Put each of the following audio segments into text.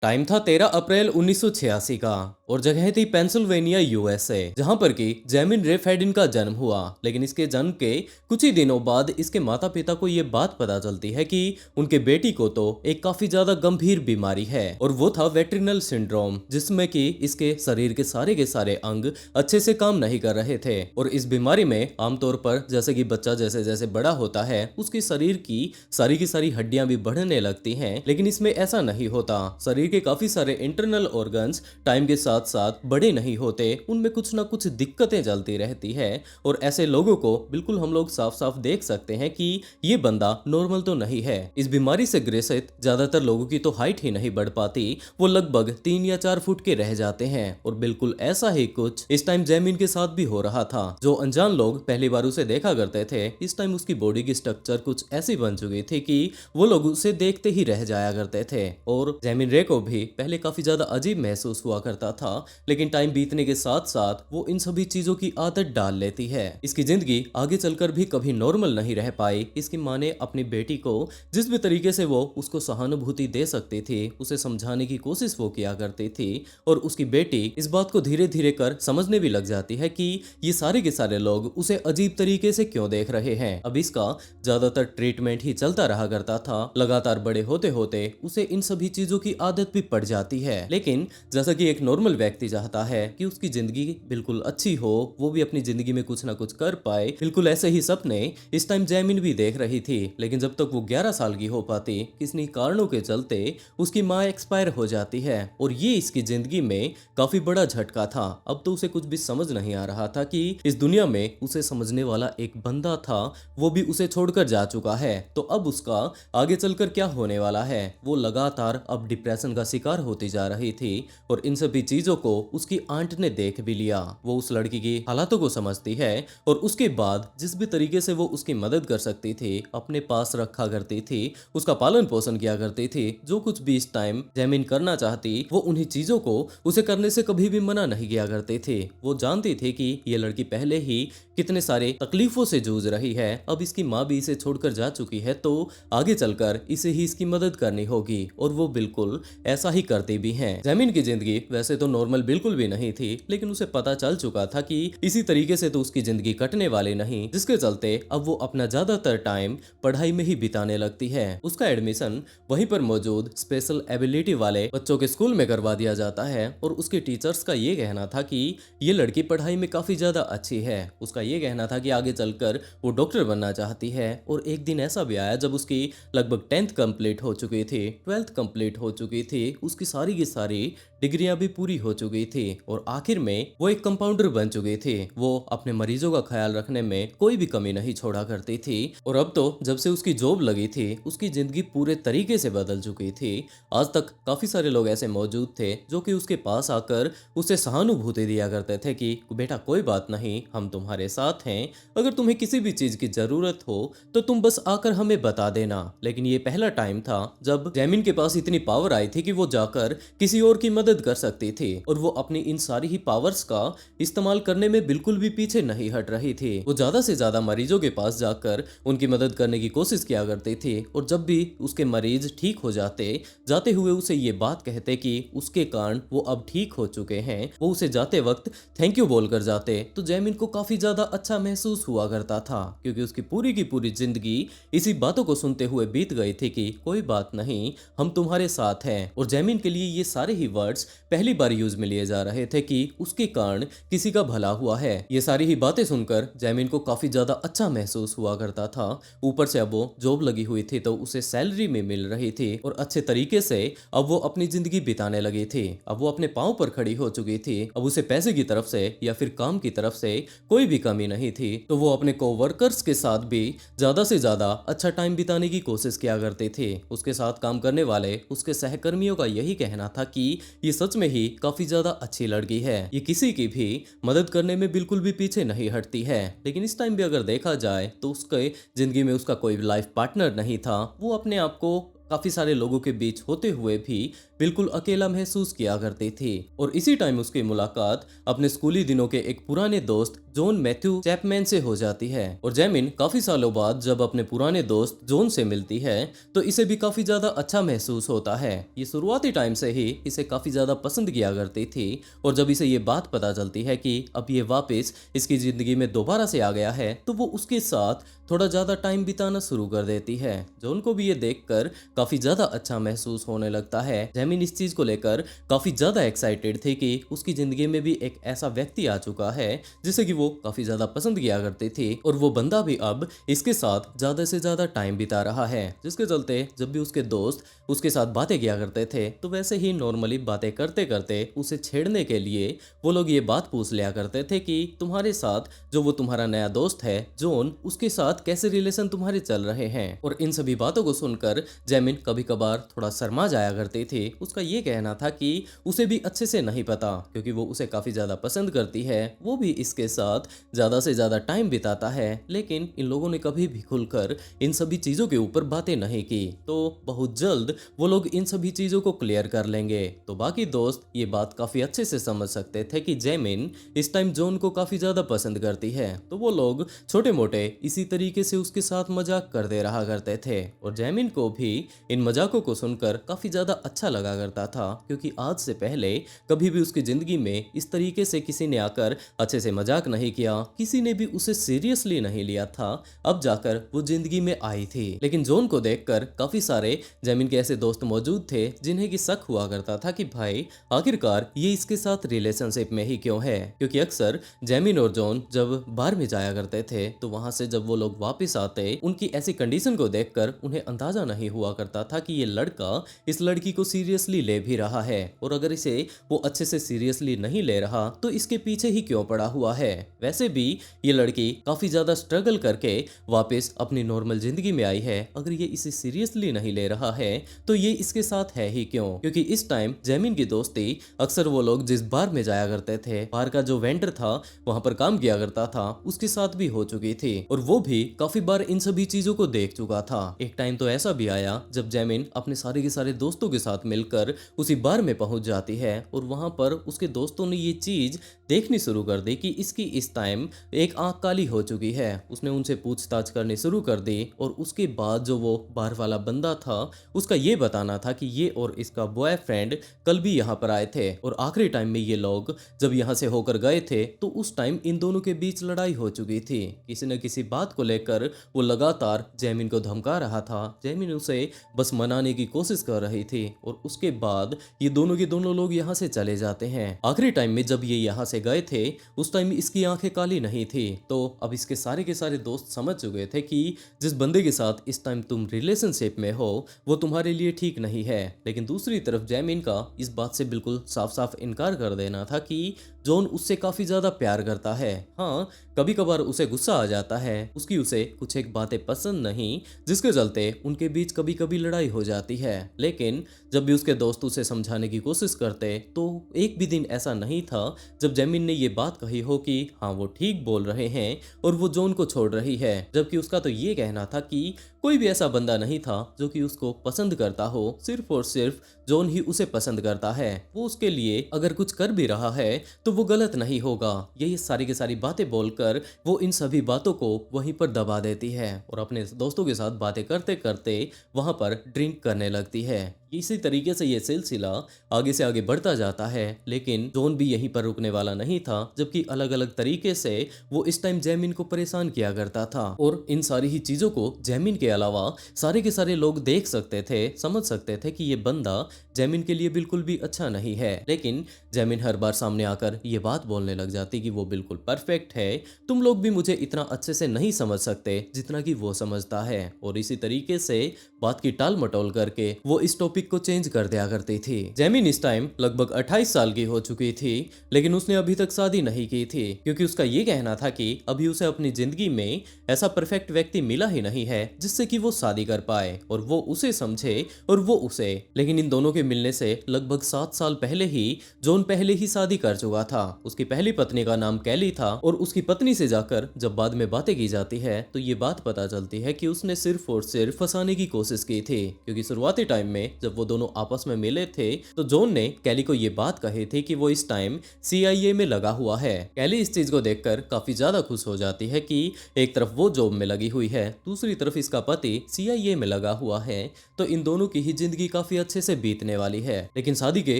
Time था 13 अप्रैल 1986 का और जगह थी पेंसिल्वेनिया यूएसए, जहां पर कि जैमिन रे फेडिन का जन्म हुआ। लेकिन इसके जन्म के कुछ ही दिनों बाद इसके माता पिता को ये बात पता चलती है कि उनके बेटी को तो एक काफी ज्यादा गंभीर बीमारी है और वो था वेट्रिनल सिंड्रोम, जिसमें कि इसके शरीर के सारे अंग अच्छे से काम नहीं कर रहे थे। और इस बीमारी में आमतौर पर जैसे कि बच्चा जैसे जैसे बड़ा होता है उसकी शरीर की सारी हड्डियां भी बढ़ने लगती हैं, लेकिन इसमें ऐसा नहीं होता। शरीर के काफी सारे इंटरनल ऑर्गन्स टाइम के साथ साथ बड़े नहीं होते, उनमें कुछ ना कुछ दिक्कतें चलती रहती है। और ऐसे लोगों को बिल्कुल हम लोग साफ साफ देख सकते हैं कि ये बंदा नॉर्मल तो नहीं है। इस बीमारी से ग्रसित ज्यादातर लोगों की तो हाइट ही नहीं बढ़ पाती, वो लगभग 3 या 4 फुट के रह जाते हैं। और बिल्कुल ऐसा ही कुछ इस टाइम जैमिन के साथ भी हो रहा था। जो अनजान लोग पहली बार उसे देखा करते थे, इस टाइम उसकी बॉडी की स्ट्रक्चर कुछ ऐसी बन चुकी थी कि वो लोग उसे देखते ही रह जाया करते थे। और जैमिन रे को भी पहले काफी ज्यादा अजीब महसूस हुआ करता था, लेकिन टाइम बीतने के साथ साथ वो इन सभी चीजों की आदत डाल लेती है। इसकी जिंदगी आगे चलकर भी कभी नॉर्मल नहीं रह पाई। इसकी माँ ने अपनी बेटी को जिस भी तरीके से वो उसको सहानुभूति दे सकती थी, उसे समझाने की कोशिश वो किया करती थी। और उसकी बेटी इस बात को धीरे धीरे कर समझने भी लग जाती है कि ये सारे के सारे लोग उसे अजीब तरीके से क्यों देख रहे हैं। अब इसका ज्यादातर ट्रीटमेंट ही चलता रहा करता था। लगातार बड़े होते होते उसे इन सभी चीजों की आदत भी पड़ जाती है। लेकिन जैसा कि एक नॉर्मल व्यक्ति चाहता है कि उसकी जिंदगी बिल्कुल अच्छी हो, वो भी अपनी जिंदगी में कुछ ना कुछ कर पाए, बिल्कुल ऐसे ही सपने इस टाइम जैमिन भी देख रही थी। लेकिन जब तक वो 11 साल की हो पाती, किन्हीं कारणों के चलते उसकी माँ एक्सपायर हो जाती है। और ये इसकी जिंदगी में काफी बड़ा झटका था। अब तो उसे कुछ भी समझ नहीं आ रहा था कि इस दुनिया में उसे समझने वाला एक बंदा था, वो भी उसे छोड़कर जा चुका है। तो अब उसका आगे चलकर क्या होने वाला है। वो लगातार अब डिप्रेशन का शिकार होती जा रही थी। और इन सभी चीजों को उसकी आंट ने देख भी लिया। वो उस लड़की की हालातों को समझती है और उसके बाद जिस भी तरीके से वो उसकी मदद कर सकती थी, अपने पास रखा करती थी, उसका पालन पोषण किया करती थी। जो कुछ भी इस टाइम जैमिन करना चाहती, वो उन्हीं चीजों को उसे करने से कभी भी मना नहीं किया करते थे। वो जानती थी कि ये लड़की पहले ही कितने सारे तकलीफों से जूझ रही है। अब इसकी माँ भी इसे छोड़कर जा चुकी है, तो आगे चलकर इसे ही इसकी मदद करनी होगी। और वो बिल्कुल ऐसा ही करते भी हैं। जैमिन की जिंदगी वैसे तो नॉर्मल बिल्कुल भी नहीं थी, लेकिन उसे पता चल चुका था कि इसी तरीके से तो उसकी जिंदगी कटने वाली नहीं, जिसके चलते अब वो अपना ज्यादातर टाइम पढ़ाई में ही बिताने लगती है। उसका एडमिशन वहीं पर मौजूद स्पेशल एबिलिटी वाले बच्चों के स्कूल में करवा दिया जाता है। और उसके टीचर्स का ये कहना था कि ये लड़की पढ़ाई में काफी ज्यादा अच्छी है। उसका ये कहना था कि आगे चलकर वो डॉक्टर बनना चाहती है। और एक दिन ऐसा भी आया जब उसकी लगभग 10th कंप्लीट हो चुकी थी, 12th कंप्लीट हो चुकी थी, उसकी सारी की सारी डिग्रियां भी पूरी हो चुकी थी। और आखिर में वो एक कंपाउंडर बन चुकी थी। वो अपने मरीजों का ख्याल रखने में कोई भी कमी नहीं छोड़ा करती थी। और अब तो जब से उसकी जॉब लगी थी, उसकी जिंदगी पूरे तरीके से बदल चुकी थी। आज तक काफी सारे लोग ऐसे मौजूद थे जो कि उसके पास आकर उसे सहानुभूति दिया करते थे कि बेटा कोई बात नहीं, हम तुम्हारे साथ हैं, अगर तुम्हें किसी भी चीज की जरूरत हो तो तुम बस आकर हमें बता देना। लेकिन ये पहला टाइम था जब जैमिन के पास इतनी पावर आई थी कि वो जाकर किसी और की मदद कर सकती थी। और वो अपनी इन सारी ही पावर्स का इस्तेमाल करने में बिल्कुल भी पीछे नहीं हट रही थी। वो ज्यादा से ज्यादा मरीजों के पास जाकर उनकी मदद करने की कोशिश किया करती थी। और जब भी उसके मरीज ठीक हो जाते हुए उसे ये बात कहते कि उसके कारण वो अब ठीक हो चुके हैं, वो उसे जाते वक्त थैंक यू बोलकर जाते, तो जैमिन को काफी ज्यादा अच्छा महसूस हुआ करता था। क्योंकि उसकी पूरी की पूरी जिंदगी इसी बातों को सुनते हुए बीत गई थी कि कोई बात नहीं, हम तुम्हारे साथ हैं। और जैमिन के लिए ये सारे ही वर्ड्स पहली बार यूज में लिए जा रहे थे कि उसके कारण किसी का भला हुआ है। ये सारी ही बातें सुनकर जैमिन को काफी ज्यादा अच्छा महसूस हुआ करता था। ऊपर से अब वो जॉब लगी हुई थी, तो उसे सैलरी में मिल रही थी और अच्छे तरीके से अब वो अपनी जिंदगी बिताने लगी थी। अब वो अपने पांव पर खड़ी हो चुकी थी। अब उसे पैसे की तरफ से या फिर काम की तरफ से कोई भी कमी नहीं थी। तो वो अपने कोवर्कर्स के साथ भी ज्यादा से ज्यादा अच्छा टाइम बिताने की कोशिश किया करते थे। उसके साथ काम करने वाले उसके सहकर्मियों का यही कहना था कि ये सच में ही काफी ज्यादा अच्छी लड़की है, ये किसी की भी मदद करने में बिल्कुल भी पीछे नहीं हटती है। लेकिन इस टाइम भी अगर देखा जाए तो उसके जिंदगी में उसका कोई लाइफ पार्टनर नहीं था। वो अपने आप को काफी सारे लोगों के बीच होते हुए भी बिल्कुल अकेला महसूस किया करती थी। और इसी टाइम उसकी मुलाकात अपने स्कूली दिनों के एक पुराने दोस्त जॉन मैथ्यू चैपमैन से हो जाती है। और जैमिन काफी सालों बाद जब अपने पुराने दोस्त जॉन से मिलती है तो इसे भी काफी ज्यादा अच्छा महसूस होता है। ये शुरुआती टाइम से ही इसे काफी ज्यादा पसंद किया करती थी और जब इसे ये बात पता चलती है कि अब ये वापस इसकी जिंदगी में दोबारा से आ गया है तो वो उसके साथ थोड़ा ज्यादा टाइम बिताना शुरू कर देती है। जॉन को भी ये देखकर काफी ज्यादा अच्छा महसूस होने लगता है। जैमिन इस चीज को लेकर काफी ज्यादा एक्साइटेड थी कि उसकी जिंदगी में भी एक ऐसा व्यक्ति आ चुका है जिसे कि वो काफी ज्यादा पसंद किया करती थी और वो बंदा भी अब इसके साथ ज्यादा से ज्यादा टाइम बिता रहा है, जिसके चलते जब भी उसके दोस्त उसके साथ बातें किया करते थे तो वैसे ही नॉर्मली बातें करते करते उसे छेड़ने के लिए वो लोग ये बात पूछ लिया करते थे कि तुम्हारे साथ जो वो तुम्हारा नया दोस्त है जॉन, उसके साथ कैसे रिलेशन तुम्हारे चल रहे हैं। और इन सभी बातों को सुनकर जैमिन कभी कभार थोड़ा शर्मा जाया करती थी। उसका ये कहना था कि उसे भी अच्छे से नहीं पता क्योंकि वो उसे काफी ज्यादा पसंद करती है, वो भी इसके साथ ज्यादा से ज्यादा टाइम बिताता है, लेकिन इन लोगों ने कभी भी खुलकर इन सभी चीजों के ऊपर बातें नहीं की। तो बहुत जल्द वो लोग इन सभी चीजों को क्लियर कर लेंगे। तो बाकी दोस्त ये बात काफी अच्छे से समझ सकते थे कि जैमिन इस टाइम जॉन को काफी ज्यादा पसंद करती है, तो वो लोग छोटे मोटे इसी तरीके से उसके साथ मजाक कर दे रहा करते थे। और जैमिन को भी इन मजाकों को सुनकर काफी ज्यादा अच्छा लगा करता था क्योंकि आज से पहले कभी भी उसकी जिंदगी में इस तरीके से किसी ने आकर अच्छे से मजाक नहीं किया, किसी ने भी उसे सीरियसली नहीं लिया था। अब जाकर वो जिंदगी में आई थी। लेकिन जॉन को देखकर काफी सारे जैमिन के ऐसे दोस्त मौजूद थे जिन्हें कि शक हुआ करता था कि भाई आखिरकार ये इसके साथ रिलेशनशिप में ही क्यों है, क्योंकि अक्सर जैमिन और जॉन जब बार में जाया करते थे तो वहां से जब वो लोग वापस आते उनकी ऐसी कंडीशन को देखकर उन्हें अंदाजा नहीं हुआ करता था कि ये लड़का इस लड़की को सीरियसली ले भी रहा है, और अगर इसे वो अच्छे से सीरियसली नहीं ले रहा तो इसके पीछे ही क्यों पड़ा हुआ है। वैसे भी ये लड़की काफी ज्यादा स्ट्रगल करके वापस अपनी नॉर्मल जिंदगी में आई है, अगर ये इसे सीरियसली नहीं ले रहा है तो ये इसके साथ है ही क्यों। क्योंकि इस टाइम जैमिन की दोस्ती अक्सर वो लोग जिस बार में जाया करते थे, बार का जो वेंडर था वहां पर काम किया करता था, उसके साथ भी हो चुकी थी और वो भी काफी बार इन सभी चीजों को देख चुका था। एक टाइम तो ऐसा भी आया जब जैमिन अपने सारे के सारे दोस्तों के साथ मिलकर उसी बार में पहुंच जाती है और वहां पर उसके दोस्तों ने ये चीज देखनी शुरू कर दी कि इसकी इस टाइम एक आंख काली हो चुकी है। उसने उनसे पूछताछ करनी शुरू कर दी और उसके बाद जो वो बार वाला बंदा था उसका ये बताना था कि ये और इसका बॉयफ्रेंड कल भी यहाँ पर आए थे और आखिरी टाइम में ये लोग जब यहाँ से होकर गए थे तो उस टाइम इन दोनों के बीच लड़ाई हो चुकी थी। किसी न किसी बात को लेकर वो लगातार जैमिन को धमका रहा था, जैमिन उसे बस मनाने की कोशिश कर रही थी और उसके बाद ये दोनों के दोनों लोग यहाँ से चले जाते हैं। आखिरी टाइम में जब ये यहाँ से गए थे उस टाइम इसकी आंखें काली नहीं थी, तो अब इसके सारे के सारे दोस्त समझ चुके थे कि जिस बंदे के साथ इस टाइम तुम रिलेशनशिप में हो वो तुम्हारे लिए ठीक नहीं है। लेकिन दूसरी तरफ जैमिन का इस बात से बिल्कुल साफ साफ इनकार कर देना था कि जॉन उससे काफी ज्यादा प्यार करता है। हाँ, कभी कभार उसे गुस्सा आ जाता है, उसकी उसे कुछ एक बातें पसंद नहीं जिसके चलते उनके बीच कभी कभी लड़ाई हो जाती है। लेकिन जब भी उसके दोस्त उसे समझाने की कोशिश करते तो एक भी दिन ऐसा नहीं था जब जैमिन ने ये बात कही हो कि हाँ वो ठीक बोल रहे हैं और वो जॉन को छोड़ रही है, जबकि उसका तो ये कहना था कि कोई भी ऐसा बंदा नहीं था जो कि उसको पसंद करता हो, सिर्फ और सिर्फ जॉन ही उसे पसंद करता है। वो उसके लिए अगर कुछ कर भी रहा है तो वो गलत नहीं होगा। यही सारी की सारी बातें बोलकर वो इन सभी बातों को वहीं पर दबा देती है और अपने दोस्तों के साथ बातें करते करते वहां पर ड्रिंक करने लगती है। इसी तरीके से ये सिलसिला आगे से आगे बढ़ता जाता है, लेकिन जॉन भी यहीं पर रुकने वाला नहीं था, जबकि अलग अलग तरीके से वो इस टाइम जैमिन को परेशान किया करता था। और इन सारी ही चीजों को जैमिन के अलावा सारे के सारे लोग देख सकते थे, समझ सकते थे कि ये बंदा जैमिन के लिए बिल्कुल भी अच्छा नहीं है। लेकिन जैमिन हर बार सामने आकर ये बात बोलने लग जाती कि वो बिल्कुल परफेक्ट है, तुम लोग भी मुझे इतना अच्छे से नहीं समझ सकते जितना कि वो समझता है। और इसी तरीके से बात की टाल मटोल करके वो इस टॉपिक टॉपिक को चेंज कर दिया करती थी। जैमिन इस टाइम लगभग 28 साल की हो चुकी थी, लेकिन उसने अभी तक शादी नहीं की थी क्योंकि उसका ये कहना था कि अभी उसे अपनी जिंदगी में ऐसा परफेक्ट व्यक्ति मिला ही नहीं है जिससे कि वो शादी कर पाए और वो उसे समझे और वो उसे। लेकिन इन दोनों के मिलने से लगभग 7 साल पहले ही जॉन पहले ही शादी कर चुका था। उसकी पहली पत्नी का नाम कैली था और उसकी पत्नी से जाकर जब बाद में बातें की जाती है तो ये बात पता चलती है कि उसने सिर्फ और सिर्फ फंसाने की कोशिश की थी, क्योंकि शुरुआती टाइम में जब वो दोनों आपस में मिले थे तो जॉन ने कैली को ये बात कही थी कि वो इस टाइम CIA में लगा हुआ है। कैली इस चीज को देखकर काफी ज्यादा खुश हो जाती है कि एक तरफ वो जॉब में लगी हुई है, दूसरी तरफ इसका पति CIA में लगा हुआ है, तो इन दोनों की ही जिंदगी काफी अच्छे से बीतने वाली है। लेकिन शादी के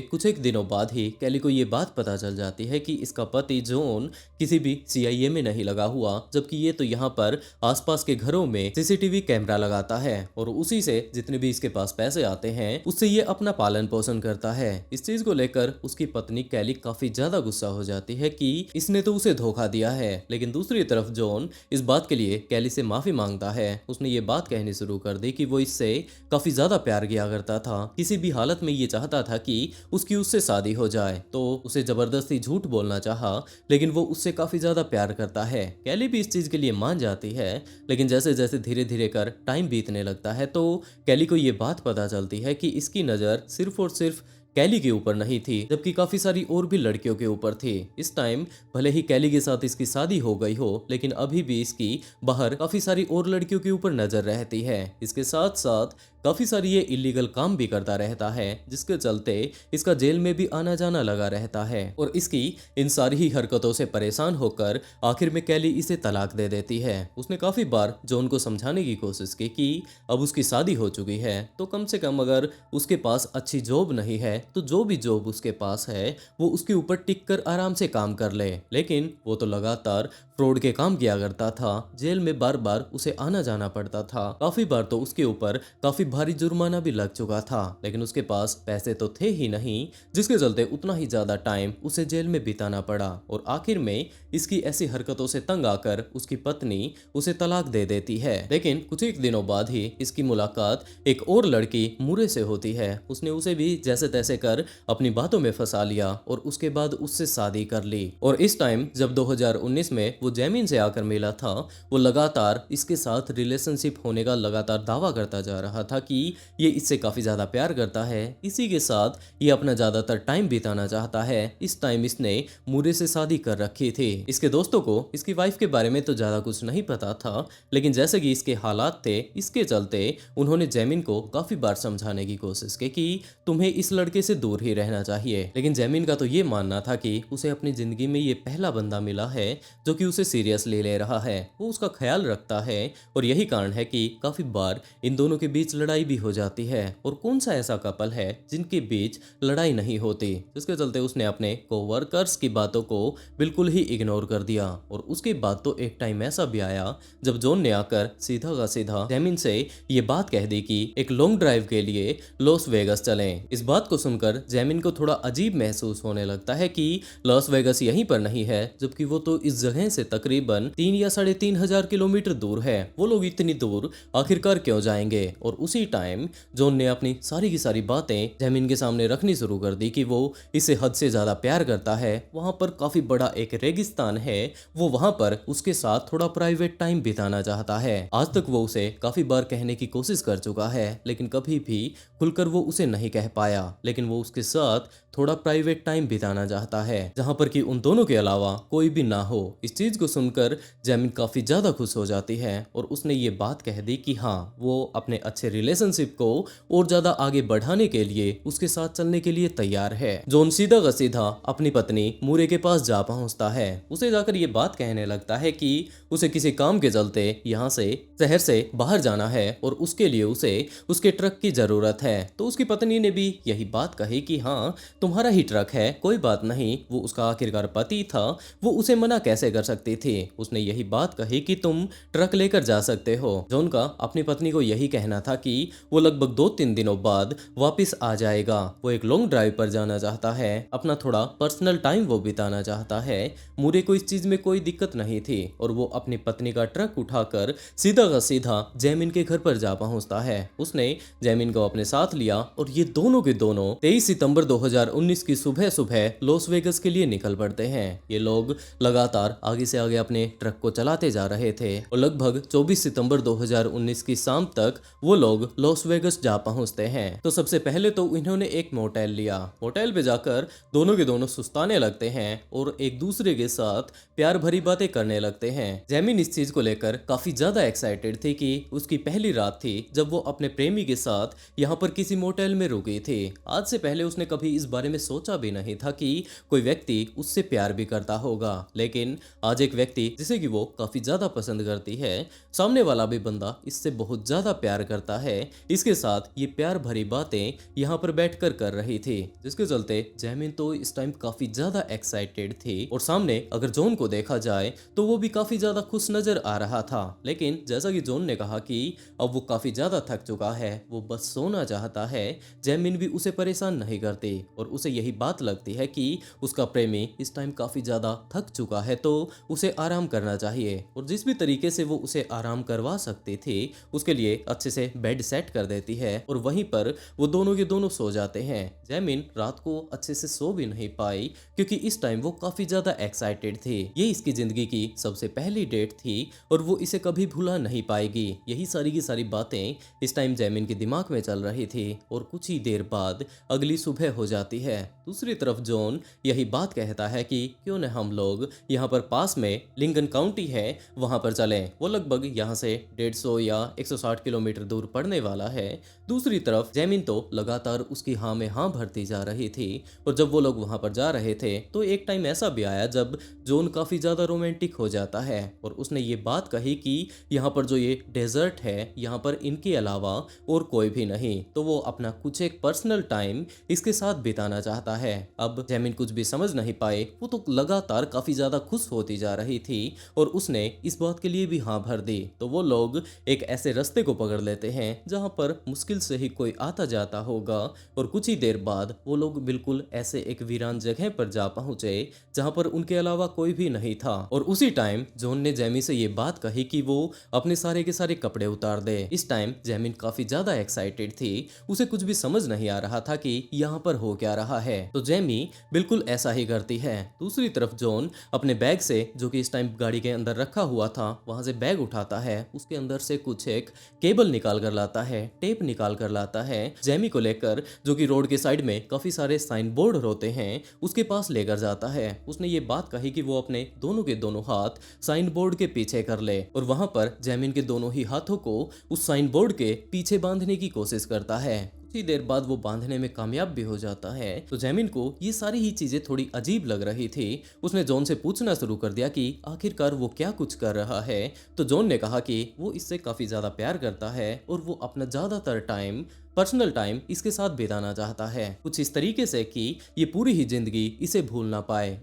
कुछ एक दिनों बाद ही कैली को ये बात पता चल जाती है कि इसका पति जॉन किसी भी CIA में नहीं लगा हुआ, जबकि ये तो यहाँ पर आसपास के घरों में CCTV कैमरा लगाता है और उसी से जितने भी इसके पास पैसे आते हैं उससे ये अपना पालन पोषण करता है। इस चीज को लेकर उसकी पत्नी कैली काफी ज्यादा गुस्सा हो जाती है कि इसने तो उसे धोखा दिया है। लेकिन दूसरी तरफ जॉन इस बात के लिए कैली से माफी मांगता है। उसने ये बात कहनी शुरू कर दी कि वो इससे काफी ज्यादा प्यार किया करता था, किसी भी हालत में ये चाहता था कि उसकी उससे शादी हो जाए, तो उसे जबरदस्ती झूठ बोलना चाहा, लेकिन वो उससे काफी ज्यादा प्यार करता है। कैली भी इस चीज के लिए मान जाती है, लेकिन जैसे जैसे धीरे धीरे कर टाइम बीतने लगता है तो कैली को ये बात पता चलती है कि इसकी नजर सिर्फ और सिर्फ कैली के ऊपर नहीं थी, जबकि काफी सारी और भी लड़कियों के ऊपर थी। इस टाइम भले ही कैली के साथ इसकी शादी हो गई हो, लेकिन अभी भी इसकी बाहर काफी सारी और लड़कियों के ऊपर नजर रहती है। इसके साथ साथ काफी सारी ये इलीगल काम भी करता रहता है, जिसके चलते इसका जेल में भी आना जाना लगा रहता है। और इसकी इन सारी ही हरकतों से परेशान होकर आखिर में कैली इसे तलाक दे देती है। उसने काफी बार जॉन को समझाने की कोशिश की कि अब उसकी शादी हो चुकी है तो कम से कम अगर उसके पास अच्छी जॉब नहीं है तो जो भी जॉब उसके पास है वो उसके ऊपर टिक कर आराम से काम कर ले। लेकिन वो तो लगातार फ्रॉड के काम किया करता था, जेल में बार बार उसे आना जाना पड़ता था। काफी बार तो उसके ऊपर काफी भारी जुर्माना भी लग चुका था, लेकिन उसके पास पैसे तो थे ही नहीं, जिसके चलते उतना ही ज्यादा टाइम उसे जेल में बिताना पड़ा। और आखिर में इसकी ऐसी हरकतों से तंग आकर उसकी पत्नी उसे तलाक दे देती है। लेकिन कुछ एक दिनों बाद ही इसकी मुलाकात एक और लड़की मूरे से होती है। उसने उसे भी जैसे तैसे कर अपनी बातों में फंसा लिया और उसके बाद उससे शादी कर ली। और इस टाइम जब 2019 में वो जैमिन से आकर मिला था, वो लगातार इसके साथ रिलेशनशिप होने का लगातार दावा करता जा रहा था कि ये इससे काफी ज्यादा प्यार करता है, इसी के साथ ये अपना ज्यादातर टाइम बिताना चाहता है। इस टाइम इसने मूरे से शादी कर रखी थी। इसके दोस्तों को इसकी वाइफ के बारे में तो ज्यादा कुछ नहीं पता था, लेकिन जैसे कि इसके हालात थे इसके चलते उन्होंने जैमिन को काफी बार समझाने की कोशिश की कि तुम्हें इस लड़के से दूर ही रहना चाहिए। लेकिन जैमिन का तो ये मानना था कि उसे अपनी जिंदगी में ये पहला बंदा मिला है जो कि उसे सीरियसली ले रहा है, वो उसका ख्याल रखता है। और यही कारण है कि काफी बार इन दोनों के बीच लड़ाई भी हो जाती है। और कौन सा ऐसा कपल है जिनके बीच लड़ाई नहीं होती, जिसके चलते उसने अपने कोवर्कर्स की बातों को बिल्कुल ही इग्नोर कर दिया। और उसके बाद तो एक टाइम ऐसा भी आया जब जॉन ने आकर सीधा का सीधा जैमिन से ये बात कह दी कि एक लॉन्ग ड्राइव के लिए लॉस वेगस चलें। इस बात को सुनकर जैमिन को थोड़ा अजीब महसूस होने लगता है कि लॉस वेगस यहीं पर नहीं है, जबकि वो तो इस जगह से तकरीबन 3 या 3,500 किलोमीटर दूर है। वो लोग इतनी दूर आखिरकार क्यों जाएंगे? और उसी टाइम जॉन ने अपनी सारी की सारी बातें जैमिन के सामने रखनी शुरू कर दी कि वो इसे हद से ज्यादा प्यार करता है। वहां पर काफी बड़ा एक रेगिस्तान है, वो वहां पर उसके साथ थोड़ा प्राइवेट टाइम बिताना चाहता है। आज तक वो उसे काफी बार कहने की कोशिश कर चुका है, लेकिन कभी भी खुलकर वो उसे नहीं कह पाया। लेकिन वो उसके साथ थोड़ा प्राइवेट टाइम बिताना चाहता है, जहां पर कि उन दोनों के अलावा कोई भी ना हो। इस चीज को सुनकर जैमिन काफी ज्यादा खुश हो जाती है और उसने ये बात कह दी कि हाँ, वो अपने अच्छे रिलेशनशिप को और ज्यादा आगे बढ़ाने के लिए उसके साथ चलने के लिए तैयार है। जॉन सीधा का सीधा अपनी पत्नी मूरे के पास जा पहुंचता है। उसे जाकर ये बात कहने लगता है कि उसे किसी काम के चलते यहाँ से शहर से बाहर जाना है और उसके लिए उसे उसके ट्रक की जरूरत है। तो उसकी पत्नी ने भी यही बात कही कि हाँ, तुम्हारा ही ट्रक है, कोई बात नहीं। वो उसका आखिरकार पति था, वो उसे मना कैसे कर सकता सकती थी। उसने यही बात कही कि तुम ट्रक लेकर जा सकते हो। जॉन का अपनी पत्नी को यही कहना था कि वो लगभग 2-3 दिनों बाद वापस आ जाएगा। वो एक लॉन्ग ड्राइव पर जाना चाहता है, अपना थोड़ा पर्सनल टाइम वो बिताना चाहता है। मूरे को इस चीज में कोई दिक्कत नहीं थी और वो अपनी पत्नी का ट्रक उठाकर सीधा का सीधा जैमिन के घर पर जा पहुंचता है। उसने जैमिन को अपने साथ लिया और ये दोनों के दोनों 23 सितंबर 2019 की सुबह सुबह लॉस वेगस के लिए निकल पड़ते हैं। ये लोग लगातार आगे से आगे अपने ट्रक को चलाते जा रहे थे और लगभग 24 सितंबर 2019 की शाम तक वो लोग लॉस वेगस जा पहुंचते हैं। तो सबसे पहले तो इन्होंने एक मोटेल लिया। मोटेल पे जाकर दोनों के दोनों सुस्ताने लगते हैं और एक दूसरे के साथ प्यार भरी बातें करने लगते हैं। जैमिन इस चीज को लेकर काफी ज्यादा एक्साइटेड थी कि उसकी पहली रात थी जब वो अपने प्रेमी के साथ यहाँ पर किसी मोटेल में रुकी थी। आज से पहले उसने कभी इस बारे में सोचा भी नहीं था कि कोई व्यक्ति उससे प्यार भी करता होगा, लेकिन आज एक व्यक्ति जिसे कि वो काफी ज्यादा पसंद करती है, सामने वाला भी बंदा इससे बहुत ज्यादा प्यार करता है, इसके साथ ये प्यार भरी बातें यहाँ पर बैठकर कर रही थी, जिसके चलते जैमिन तो इस टाइम काफी ज्यादा एक्साइटेड थी। और सामने अगर जॉन को देखा जाए तो वो भी काफी ज्यादा खुश नजर आ रहा था, लेकिन जैसा कि जॉन ने कहा कि अब वो काफी ज्यादा थक चुका है, वो बस सोना चाहता है, जैमिन भी उसे परेशान नहीं करती और उसे यही बात लगती है कि उसका प्रेमी इस टाइम काफी ज्यादा थक चुका है तो उसे आराम करना चाहिए। और जिस भी तरीके से वो उसे आराम करवा सकती थी उसके लिए अच्छे से बेड सेट कर देती है और वहीं पर वो दोनों के दोनों सो जाते हैं। जैमिन रात को अच्छे से सो भी नहीं पाई क्योंकि इस टाइम वो काफी ज्यादा एक्साइटेड थी। ये इसकी जिंदगी की सबसे पहली डेट थी और वो इसे कभी भुला नहीं पाएगी। यही सारी की सारी बातें इस टाइम जैमिन के दिमाग में चल रही थी और कुछ ही देर बाद अगली सुबह हो जाती है। दूसरी तरफ जॉन यही बात कहता है कि क्यों न हम लोग यहाँ पर पास में लिंकन काउंटी है वहां पर चलें। वो लगभग यहाँ से 150 या 160 किलोमीटर दूर पड़ने वाला है। दूसरी तरफ जैमिन तो लगातार उसकी हाँ में हाँ भरती जा रही थी और जब वो लोग वहां पर जा रहे थे तो एक टाइम ऐसा भी आया जब जॉन काफी ज्यादा रोमांटिक हो जाता है और उसने ये बात कही कि यहाँ पर जो ये डेजर्ट है यहाँ पर इनके अलावा और कोई भी नहीं, तो वो अपना कुछ एक पर्सनल टाइम इसके साथ बिताना चाहता है। अब जैमिन कुछ भी समझ नहीं पाए, वो तो लगातार काफी ज्यादा खुश होती जा रही थी और उसने इस बात के लिए भी हाँ भर दी। तो वो लोग एक ऐसे रास्ते को पकड़ लेते हैं जहां पर मुश्किल से ही कोई आता जाता होगा और कुछ ही देर बाद वो लोग बिल्कुल ऐसे एक वीरान जगह पर जा पहुंचे जहां पर उनके अलावा कोई भी नहीं था। और उसी टाइम जॉन ने जैमी से ये बात कही कि वो अपने सारे के सारे कपड़े उतार दे। इस टाइम जैमिन काफी ज्यादा एक्साइटेड थी, उसे कुछ भी समझ नहीं आ रहा था कि यहाँ पर हो क्या रहा है। तो जैमी बिल्कुल ऐसा ही करती है। दूसरी तरफ जॉन अपने बैग से, जो कि इस टाइम गाड़ी के अंदर रखा हुआ था, वहां से बैग उठाता है, उसके अंदर से कुछ एक केबल निकाल कर लाता है, टेप निकाल कर लाता है, जैमी को लेकर जो कि रोड के साइड में काफी सारे साइन बोर्ड होते हैं उसके पास लेकर जाता है। उसने ये बात कही कि वो अपने दोनों के दोनों हाथ साइन बोर्ड के पीछे कर ले और वहां पर जैमिन के दोनों ही हाथों को उस साइन बोर्ड के पीछे बांधने की कोशिश करता है। कुछ ही देर बाद वो बांधने में कामयाब भी हो जाता है। तो जैमिन को ये सारी ही चीजें थोड़ी अजीब लग रही थी। उसने जॉन से पूछना शुरू कर दिया कि आखिरकार वो क्या कुछ कर रहा है। तो जॉन ने कहा कि वो इससे काफी ज्यादा प्यार करता है और वो अपना ज्यादातर टाइम, पर्सनल टाइम इसके साथ बिताना चाहता है, कुछ इस तरीके से कि ये पूरी ही जिंदगी इसे भूल ना पाए।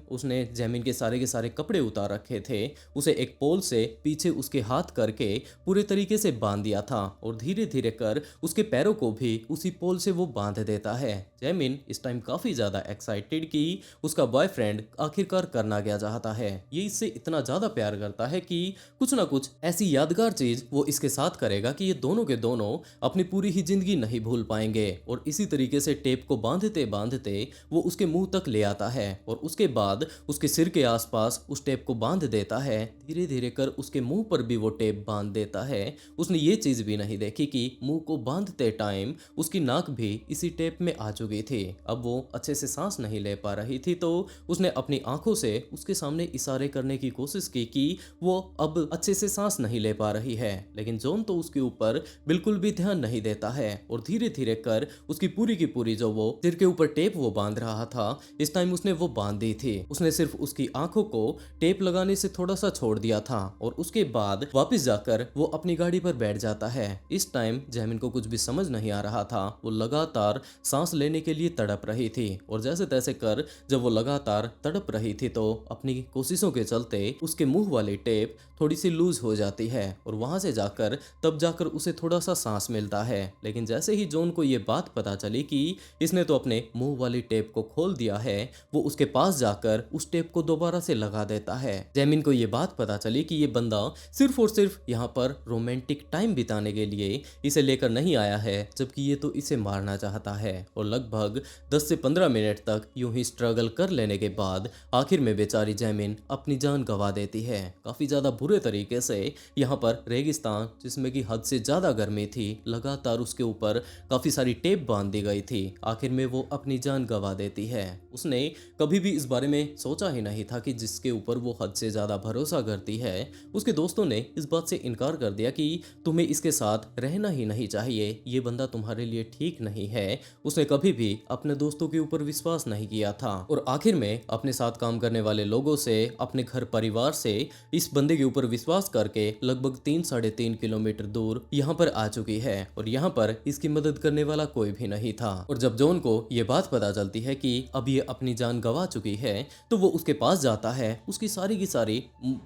उसने जैमिन के सारे कपड़े उतार रखे थे, उसे एक पोल से पीछे उसके हाथ करके पूरे तरीके से बांध दिया था और धीरे धीरे कर उसके पैरों को भी उसी पोल से वो बांध देता है। जैमिन इस टाइम काफी ज्यादा एक्साइटेड कि उसका बॉयफ्रेंड आखिरकार करना क्या चाहता है। ये इससे इतना ज्यादा प्यार करता है कि कुछ ना कुछ ऐसी यादगार चीज वो इसके साथ करेगा कि ये दोनों के दोनों अपनी पूरी ही जिंदगी नहीं भूल पाएंगे। और इसी तरीके से टेप को बांधते बांधते वो उसके मुंह तक ले आता है और उसके बाद उसके सिर के आसपास उस टेप को बांध देता है। धीरे धीरे कर उसके मुंह पर भी वो टेप बांध देता है। उसने ये चीज भी नहीं देखी कि मुंह को बांधते टाइम उसकी नाक भी इसी टेप में आ चुकी थी। अब वो अच्छे से सांस नहीं ले पा रही थी, तो उसने अपनी आंखों से उसके सामने इशारे करने की कोशिश की कि वो अब अच्छे से सांस नहीं ले पा रही है, लेकिन जॉन तो उसके ऊपर बिल्कुल भी ध्यान नहीं देता है और धीरे धीरे कर उसकी पूरी की पूरी जो वो सिर के ऊपर टेप वो बांध रहा था, इस टाइम उसने वो बांध दी थी। उसने सिर्फ उसकी आंखों को टेप लगाने से थोड़ा सा छोड़ दिया था और उसके बाद वापस जाकर वो अपनी गाड़ी पर बैठ जाता है। इस टाइम जैमिन को कुछ भी समझ नहीं आ रहा था। वो लगातार सांस लेने के लिए तड़प रही थी और जैसे तैसे कर जब वो लगातार तड़प रही थी तो अपनी कोशिशों के चलते उसके मुंह वाली टेप थोड़ी सी लूज हो जाती है और वहां से जाकर तब जाकर उसे थोड़ा सा सांस मिलता है। लेकिन जैसे ही जॉन को ये बात पता चली कि इसने तो अपने मुंह वाली टेप को खोल दिया है, वो उसके पास जाकर उस टेप को दोबारा से लगा देता है। जैमिन को ये बात पता चली कि ये बंदा सिर्फ और सिर्फ यहाँ पर रोमांटिक टाइम बिताने के लिए इसे लेकर नहीं आया है, जबकि ये तो इसे मारना चाहता है। और लगभग 10 से 15 मिनट तक यूं ही स्ट्रगल कर लेने के बाद आखिर में बेचारी जैमिन अपनी जान गंवा देती है। काफी ज्यादा बुरे तरीके से यहाँ पर रेगिस्तान जिसमें कि हद से ज्यादा गर्मी थी, लगातार उसके ऊपर काफी सारी टेप बांध दी गई थी। आखिर में वो अपनी जान गंवा देती है। उसने कभी भी इस बारे में सोचा ही नहीं था कि जिसके ऊपर वो हद से ज्यादा भरोसा करती है, उसके दोस्तों ने इस बात से इनकार कर दिया कि तुम्हें इसके साथ रहना ही नहीं चाहिए, ये बंदा तुम्हारे लिए ठीक नहीं है। उसने कभी भी अपने दोस्तों के ऊपर विश्वास नहीं किया था और आखिर में अपने साथ काम करने वाले लोगों से, अपने घर परिवार से इस बंदे के ऊपर विश्वास करके लगभग 3-3.5 किलोमीटर दूर यहाँ पर आ चुकी है और यहाँ पर इसकी मदद करने वाला कोई भी नहीं था। और जब जॉन को ये बात पता चलती है कि अब ये अपनी जान गंवा चुकी है तो वो उसके पास जाता है, उसकी सारी की सारी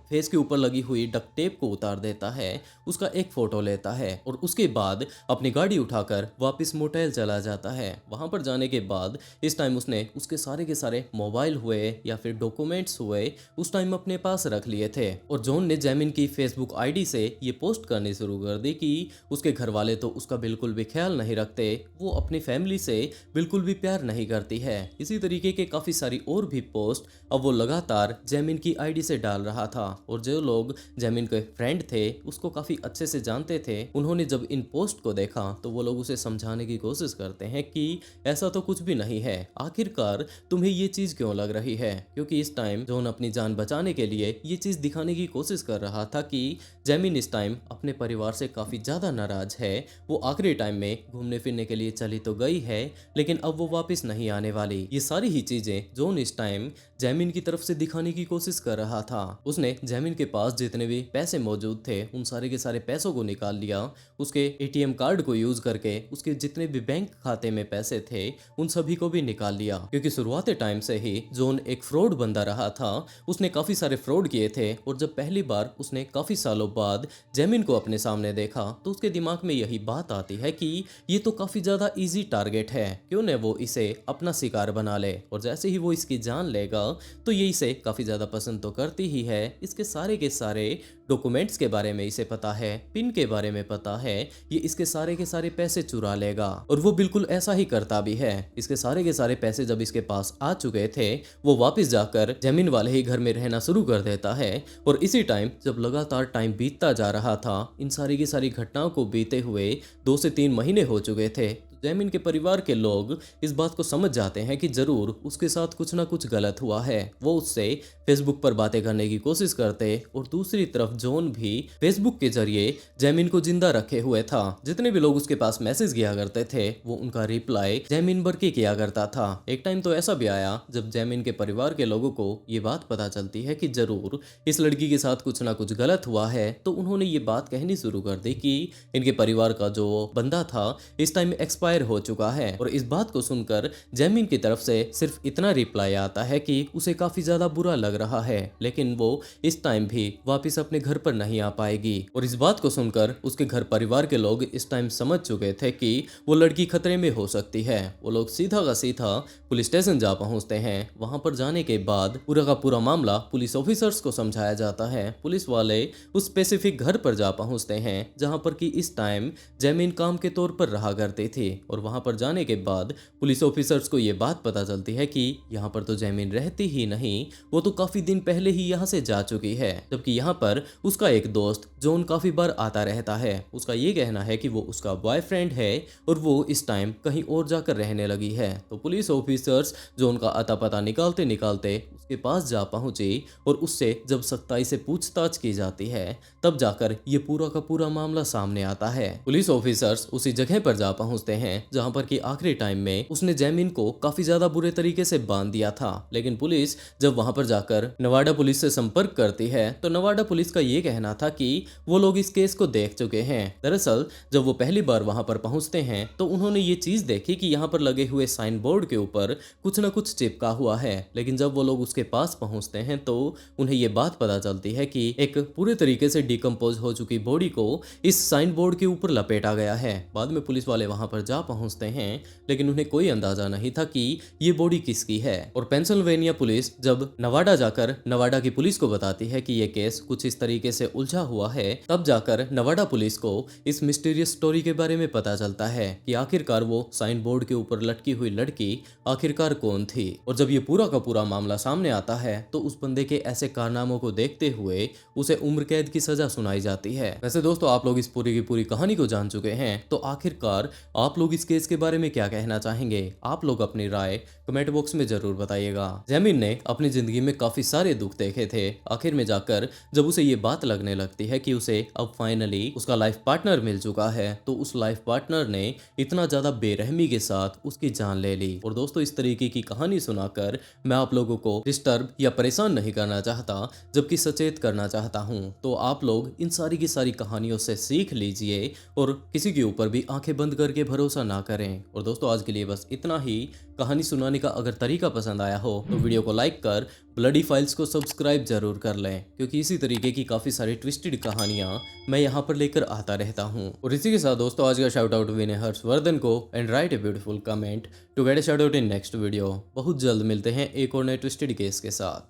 फेस के ऊपर लगी हुई डक्ट टेप को उतार देता है, उसका एक फोटो लेता है और उसके बाद अपनी गाड़ी उठाकर वापस मोटेल चला जाता है। वहां पर जाने के बाद इस टाइम उसने उसके सारे के सारे मोबाइल हुए या फिर डॉक्यूमेंट्स हुए उस टाइम अपने पास रख लिए थे। और जॉन ने जैमिन की फेसबुक आईडी से ये पोस्ट करनी शुरू कर दी कि उसके घर वाले तो उसका बिल्कुल भी ख्याल नहीं रखते, वो अपनी फैमिली से बिल्कुल भी प्यार नहीं करती है। इसी तरीके के काफी सारी और भी पोस्ट अब वो लगातार जैमिन की आईडी से डाल रहा था और जो लोग जैमिन के फ्रेंड थे उसको काफी अच्छे से जानते थे, उन्होंने जब इन पोस्ट को देखा तो वो लोग उसे समझाने की कोशिश करते हैं कि ऐसा तो कुछ भी नहीं है, आखिरकार तुम्हें ये चीज क्यों लग रही है। क्योंकि इस टाइम जॉन अपनी जान बचाने के लिए ये चीज दिखाने की कोशिश कर रहा था कि जैमिन इस टाइम अपने परिवार से काफी ज्यादा नाराज है। वो आखिरी टाइम में घूमने फिरने के लिए चली तो गई है लेकिन अब वो वापस नहीं आने वाली। ये सारी ही चीजें जॉन इस टाइम जैमिन की तरफ से दिखाने की कोशिश कर रहा था। उसने जैमिन के पास जितने भी पैसे मौजूद थे उन सारे के सारे पैसों को निकाल लिया, उसके एटीएम कार्ड को यूज करके उसके जितने भी बैंक खाते में पैसे थे उन सभी को भी निकाल लिया। क्योंकि शुरुआती टाइम से ही जॉन एक फ्रॉड बंदा रहा था, उसने काफी सारे फ्रॉड किए थे और जब पहली बार उसने काफी सालों बाद जैमिन को अपने सामने देखा तो उसके दिमाग में यही बात आती है कि ये तो काफी ज्यादा इजी टारगेट है, क्यों न वो इसे अपना शिकार बना ले। और जैसे ही वो इसकी जान लेगा तो ये इसे काफी ज्यादा पसंद तो करती ही है। इसके सारे के सारे डॉक्यूमेंट्स के बारे में इसे पता है, पिन के बारे में पता है, ये इसके सारे के सारे पैसे चुरा लेगा और वो बिल्कुल ऐसा ही करता भी है। इसके सारे के सारे पैसे जब इसके पास आ चुके थे वो वापस जाकर जमीन वाले ही घर में रहना शुरू कर देता है। और इसी टाइम जब लगातार टाइम बीतता जा रहा था, इन सारी की सारी घटनाओं को बीते हुए 2 से 3 महीने हो चुके थे, जैमिन के परिवार के लोग इस बात को समझ जाते हैं कि जरूर उसके साथ कुछ ना कुछ गलत हुआ है। वो उससे फेसबुक पर बातें करने की कोशिश करते और दूसरी तरफ जॉन भी फेसबुक के जरिए जैमिन को जिंदा रखे हुए था। जितने भी लोग उसके पास मैसेज किया करते थे वो उनका रिप्लाई जैमिन भर के किया करता था। एक टाइम तो ऐसा भी आया जब जैमिन के परिवार के लोगों को ये बात पता चलती है कि जरूर इस लड़की के साथ कुछ ना कुछ गलत हुआ है, तो उन्होंने ये बात कहनी शुरू कर दी कि इनके परिवार का जो बंदा था इस टाइम एक्सपायर हो चुका है। और इस बात को सुनकर जैमिन की तरफ से सिर्फ इतना रिप्लाई आता है कि उसे काफी ज्यादा बुरा लग रहा है, लेकिन वो इस टाइम भी वापस अपने घर पर नहीं आ पाएगी। और इस बात को सुनकर उसके घर परिवार के लोग इस टाइम समझ चुके थे कि वो लड़की खतरे में हो सकती है। वो लोग सीधा का सीधा पुलिस स्टेशन जा पहुंचते हैं। वहां पर जाने के बाद पूरा का पूरा मामला पुलिस ऑफिसर्स को समझाया जाता है। पुलिस वाले उस स्पेसिफिक घर पर जा पहुंचते हैं जहां पर कि इस टाइम जैमिन काम के तौर पर रहा करती थी। और वहां पर जाने के बाद पुलिस ऑफिसर्स को ये बात पता चलती है कि यहाँ पर तो जैमिन रहती ही नहीं, वो तो काफी दिन पहले ही यहाँ से जा चुकी है। जबकि यहाँ पर उसका एक दोस्त जॉन काफी बार आता रहता है। उसका ये कहना है कि वो उसका बॉयफ्रेंड है और वो इस टाइम कहीं और जाकर रहने लगी है। तो पुलिस ऑफिसर्स जॉन का अता पता निकालते निकालते उसके पास जा पहुंची और उससे जब सख्ताई से पूछताछ की जाती है तब जाकर ये पूरा का पूरा मामला सामने आता है। पुलिस ऑफिसर्स उसी जगह पर जा पहुंचते हैं जहां पर कि आखिरी टाइम में उसने जैमिन को काफी ज्यादा बुरे तरीके से बांध दिया था। लेकिन पुलिस जब वहां पर जाकर नवाडा पुलिस से संपर्क करती है तो नवाडा पुलिस का ये कहना था कि वो लोग इस केस को देख चुके हैं। दरअसल जब वो पहली बार वहां पर पहुंचते हैं तो उन्होंने ये चीज देखी कि यहाँ पर लगे हुए साइन बोर्ड के ऊपर कुछ न कुछ चिपका हुआ है। लेकिन जब वो लोग उसके पास पहुंचते हैं तो उन्हें ये बात पता चलती है कि एक पूरे तरीके से डिकम्पोज हो चुकी बॉडी को इस साइन बोर्ड के ऊपर लपेटा गया है। बाद में पुलिस वाले वहां पर जा पहुंचते हैं लेकिन उन्हें कोई अंदाजा नहीं था कि ये बॉडी किसकी है। और पेंसिल्वेनिया पुलिस जब नवाडा जाकर नवाडा की पुलिस को बताती है कि ये केस कुछ इस तरीके से उलझा हुआ है, तब जाकर नवाडा पुलिस को इस मिस्टीरियस स्टोरी के बारे में पता चलता है कि आखिरकार वो साइन बोर्ड के ऊपर लटकी हुई लड़की आखिरकार कौन थी। और जब ये पूरा का पूरा मामला सामने आता है तो उस बंदे के ऐसे कारनामों को देखते हुए उसे उम्र कैद की सजा सुनाई जाती है। वैसे दोस्तों आप लोग इस पूरी की पूरी कहानी को जान चुके हैं, तो आखिरकार आप लोग इस केस के बारे में क्या कहना चाहेंगे? आप लोग अपनी राय कमेंट बॉक्स में जरूर बताइएगा। जैमिन ने अपनी जिंदगी में काफी सारे दुख देखे थे। आखिर में जाकर जब उसे ये बात लगने लगती है कि उसे अब फाइनली उसका लाइफ पार्टनर मिल चुका है तो उस लाइफ पार्टनर ने इतना ज्यादा बेरहमी के साथ उसकी जान ले ली। और दोस्तों इस तरीके की कहानी सुनाकर मैं आप लोगों को डिस्टर्ब या परेशान नहीं करना चाहता, जबकि सचेत करना चाहता हूं। तो आप लोग इन सारी की सारी कहानियों से सीख लीजिए और किसी के ऊपर भी आंखें बंद करके भरोसा ना करें। और दोस्तों आज के लिए बस इतना ही। कहानी सुनाने का अगर तरीका पसंद आया हो तो वीडियो को लाइक कर ब्लडी फाइल्स को सब्सक्राइब जरूर कर लें, क्योंकि इसी तरीके की काफी सारी ट्विस्टेड कहानियां मैं यहाँ पर लेकर आता रहता हूँ। और इसी के साथ दोस्तों आज का शाउट आउट विनय हर्षवर्धन को and write a beautiful comment to get a shout out in next video. बहुत जल्द मिलते हैं एक और नए ट्विस्टेड केस के साथ।